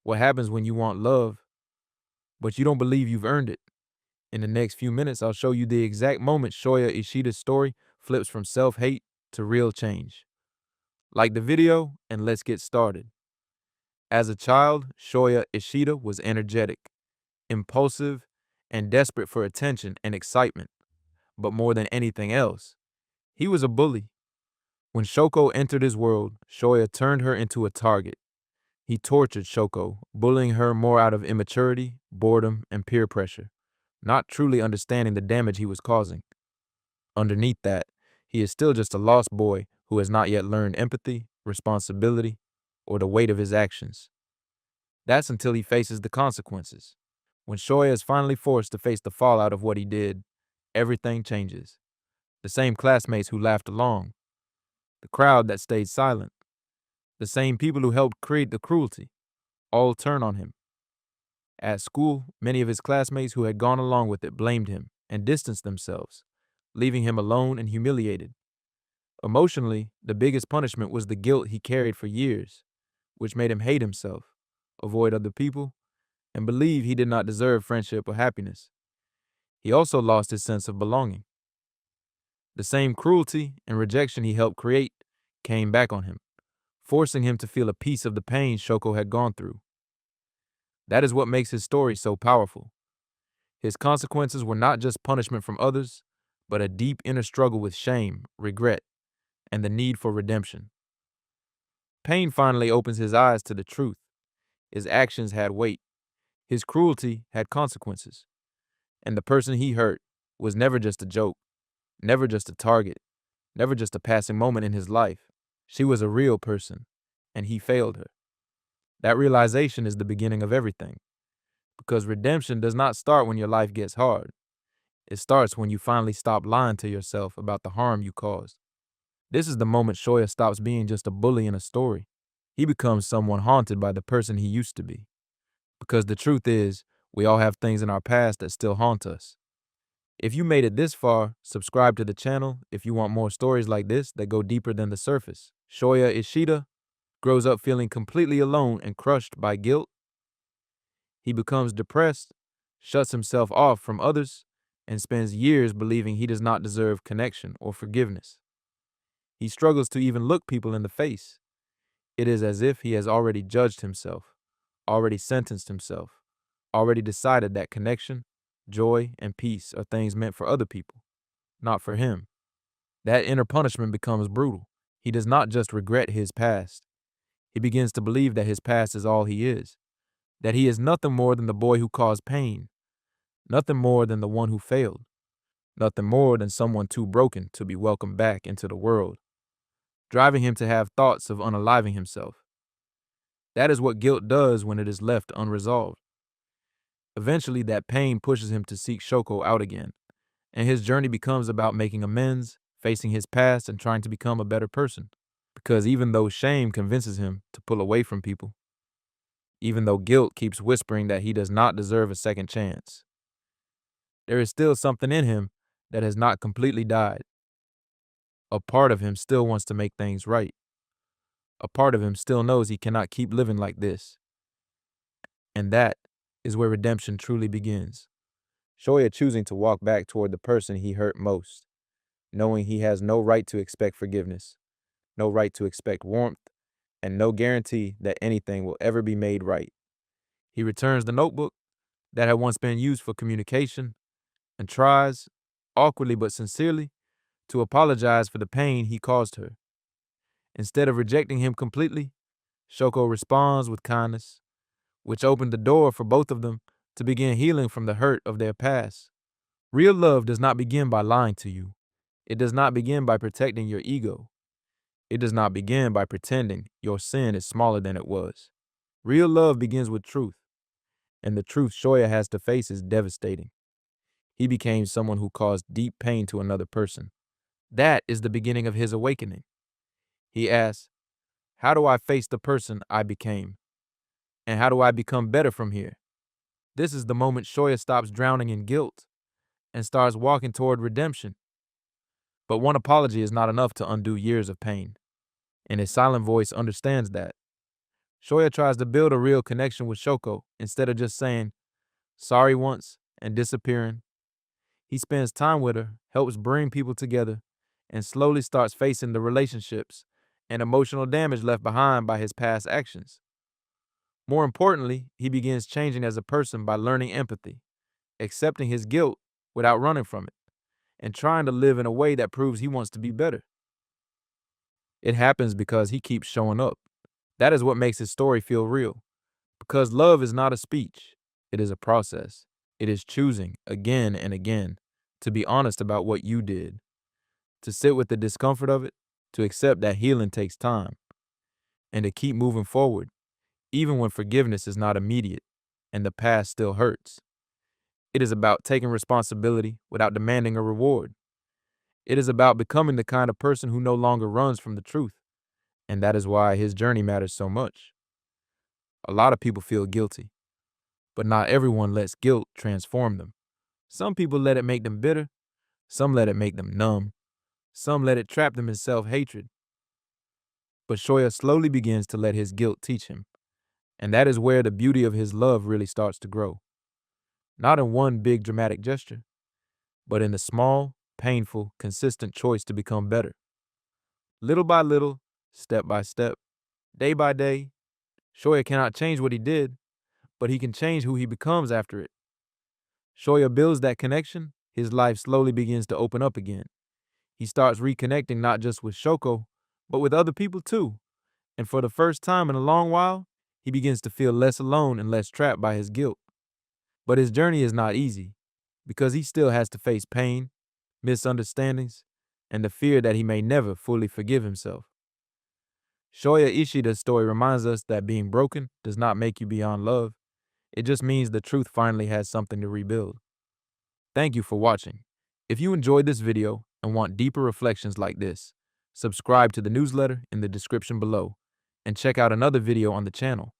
What happens when you want love, but you don't believe you've earned it? In the next few minutes, I'll show you the exact moment Shoya Ishida's story flips from self-hate to real change. Like the video, and let's get started. As a child, Shoya Ishida was energetic, impulsive, and desperate for attention and excitement. But more than anything else, he was a bully. When Shoko entered his world, Shoya turned her into a target. He tortured Shoko, bullying her more out of immaturity, boredom, and peer pressure, not truly understanding the damage he was causing. Underneath that, he is still just a lost boy who has not yet learned empathy, responsibility, or the weight of his actions. That's until he faces the consequences. When Shoya is finally forced to face the fallout of what he did, everything changes. The same classmates who laughed along, the crowd that stayed silent, the same people who helped create the cruelty, all turn on him. At school, many of his classmates who had gone along with it blamed him and distanced themselves, leaving him alone and humiliated. Emotionally, the biggest punishment was the guilt he carried for years, which made him hate himself, avoid other people, and believe he did not deserve friendship or happiness. He also lost his sense of belonging. The same cruelty and rejection he helped create came back on him, forcing him to feel a piece of the pain Shoko had gone through. That is what makes his story so powerful. His consequences were not just punishment from others, but a deep inner struggle with shame, regret, and the need for redemption. Pain finally opens his eyes to the truth. His actions had weight. His cruelty had consequences. And the person he hurt was never just a joke, never just a target, never just a passing moment in his life. She was a real person, and he failed her. That realization is the beginning of everything. Because redemption does not start when your life gets hard. It starts when you finally stop lying to yourself about the harm you caused. This is the moment Shoya stops being just a bully in a story. He becomes someone haunted by the person he used to be. Because the truth is, we all have things in our past that still haunt us. If you made it this far, subscribe to the channel if you want more stories like this that go deeper than the surface. Shoya Ishida grows up feeling completely alone and crushed by guilt. He becomes depressed, shuts himself off from others, and spends years believing he does not deserve connection or forgiveness. He struggles to even look people in the face. It is as if he has already judged himself, already sentenced himself, already decided that connection, joy, and peace are things meant for other people, not for him. That inner punishment becomes brutal. He does not just regret his past. He begins to believe that his past is all he is, that he is nothing more than the boy who caused pain, nothing more than the one who failed, nothing more than someone too broken to be welcomed back into the world, driving him to have thoughts of unaliving himself. That is what guilt does when it is left unresolved. Eventually, that pain pushes him to seek Shoko out again, and his journey becomes about making amends, facing his past, and trying to become a better person. Because even though shame convinces him to pull away from people, even though guilt keeps whispering that he does not deserve a second chance, there is still something in him that has not completely died. A part of him still wants to make things right. A part of him still knows he cannot keep living like this. And that is where redemption truly begins. Shoya choosing to walk back toward the person he hurt most, knowing he has no right to expect forgiveness, no right to expect warmth, and no guarantee that anything will ever be made right. He returns the notebook that had once been used for communication and tries, awkwardly but sincerely, to apologize for the pain he caused her. Instead of rejecting him completely, Shoko responds with kindness, which opened the door for both of them to begin healing from the hurt of their past. Real love does not begin by lying to you. It does not begin by protecting your ego. It does not begin by pretending your sin is smaller than it was. Real love begins with truth, and the truth Shoya has to face is devastating. He became someone who caused deep pain to another person. That is the beginning of his awakening. He asks, how do I face the person I became? And how do I become better from here? This is the moment Shoya stops drowning in guilt and starts walking toward redemption. But one apology is not enough to undo years of pain, and his silent voice understands that. Shoya tries to build a real connection with Shoko instead of just saying sorry once and disappearing. He spends time with her, helps bring people together, and slowly starts facing the relationships and emotional damage left behind by his past actions. More importantly, he begins changing as a person by learning empathy, accepting his guilt without running from it, and trying to live in a way that proves he wants to be better. It happens because he keeps showing up. That is what makes his story feel real. Because love is not a speech, it is a process. It is choosing again and again to be honest about what you did, to sit with the discomfort of it, to accept that healing takes time, and to keep moving forward, even when forgiveness is not immediate and the past still hurts. It is about taking responsibility without demanding a reward. It is about becoming the kind of person who no longer runs from the truth, and that is why his journey matters so much. A lot of people feel guilty, but not everyone lets guilt transform them. Some people let it make them bitter, some let it make them numb, some let it trap them in self-hatred. But Shoya slowly begins to let his guilt teach him, and that is where the beauty of his love really starts to grow. Not in one big dramatic gesture, but in the small, painful, consistent choice to become better. Little by little, step by step, day by day, Shoya cannot change what he did, but he can change who he becomes after it. Shoya builds that connection, his life slowly begins to open up again. He starts reconnecting not just with Shoko, but with other people too. And for the first time in a long while, he begins to feel less alone and less trapped by his guilt. But his journey is not easy, because he still has to face pain, misunderstandings, and the fear that he may never fully forgive himself. Shoya Ishida's story reminds us that being broken does not make you beyond love. It just means the truth finally has something to rebuild. Thank you for watching. If you enjoyed this video and want deeper reflections like this, subscribe to the newsletter in the description below and check out another video on the channel.